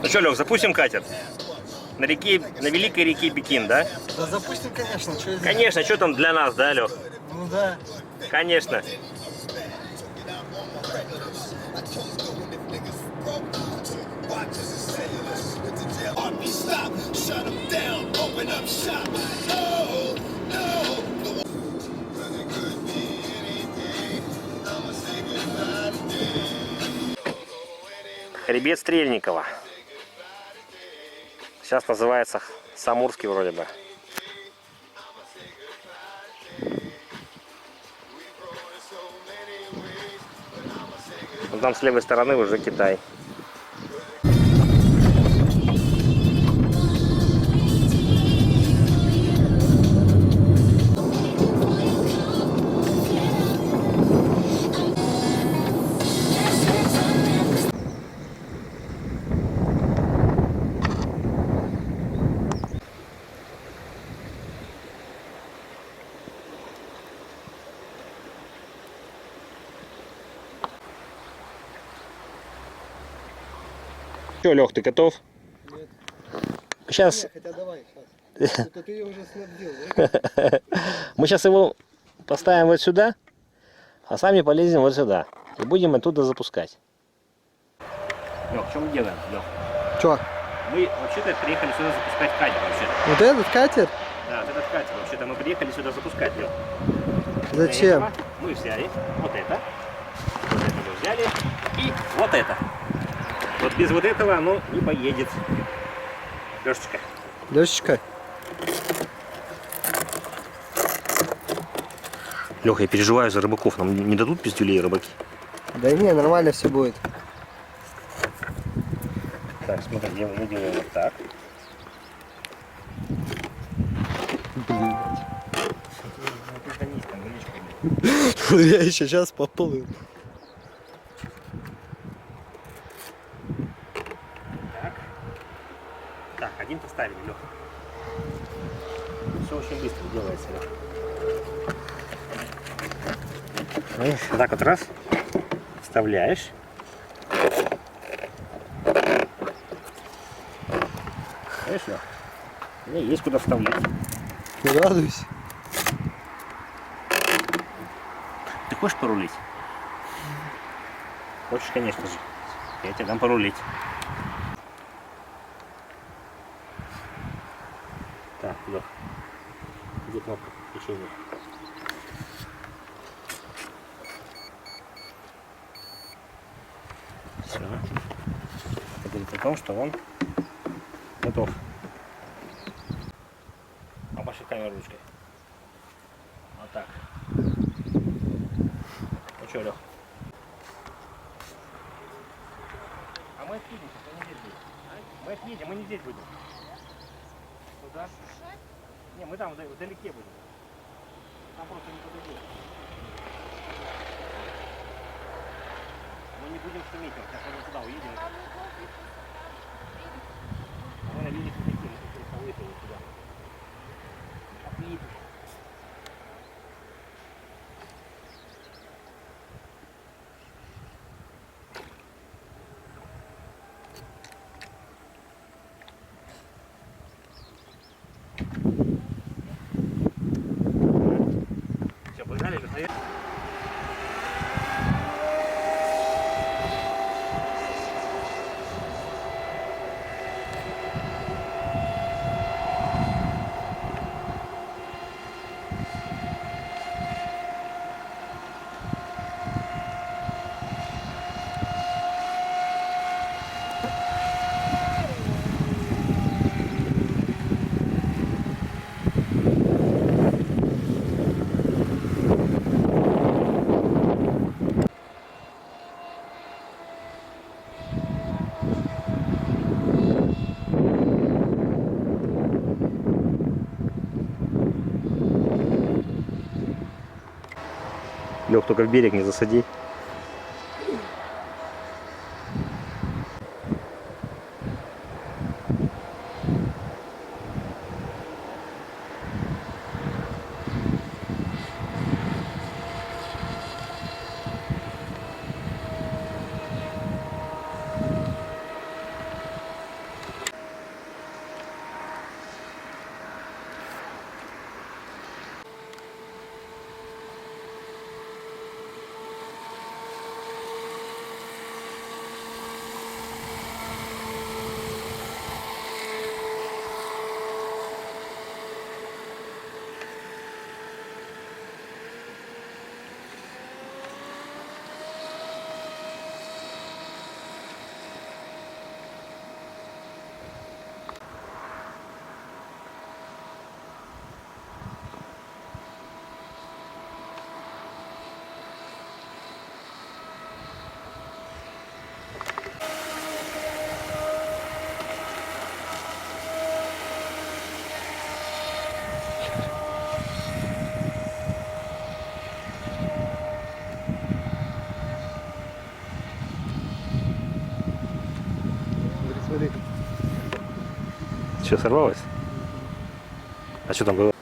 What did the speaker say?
Ну что, Лех, запустим катер? На реке, на великой реке Бикин, да? Да запустим, конечно. Конечно, что там для нас, да, Лех? Ну да. Конечно. Хребет Стрельникова. Сейчас называется Самурский вроде бы. Ну, там с левой стороны уже Китай. Че, Лех, ты готов? Нет. Сейчас. Нет, хотя давай, сейчас. Это ты уже снабдил, да? Мы сейчас его поставим вот сюда, а сами полезем вот сюда. И будем оттуда запускать. Лех, что мы делаем, Лех? Че? Мы вообще-то приехали сюда запускать катер вообще-то. Вот этот катер? Да, вот этот катер. Вообще-то мы приехали сюда запускать, Лех. Зачем? Мы взяли вот это мы взяли и вот это. Вот без вот этого оно не поедет. Лешечка. Лешечка? Леха, я переживаю за рыбаков. Нам не дадут пиздюлей рыбаки? Да не, нормально все будет. Так, смотри, мы делаем вот так. Я еще сейчас поплыл. Так, один поставили, Леха. Все очень быстро делается, Леха. Вот так вот раз, вставляешь. Знаешь, Леха? У меня есть куда вставлять. Радуйся. Ты хочешь порулить? Хочешь, конечно же. Я тебе дам порулить. Так, Лех, где кнопка включения? Все. Это говорит о том, что он готов. Помаши камеру ручкой. Вот так. Ну что, Лех? А мы отъедем, мы не здесь будем. Мы отъедем, мы не здесь будем. Куда? Не, мы там вдалеке будем. Там просто не подойдет. Мы не будем шуметь, сейчас мы туда уедем. Мы на велике такие, мы выехали сюда. Отъедем. Все, погнали, Леха. Лех, только в берег не засади. Смотри. Что, сорвалось? А что там было?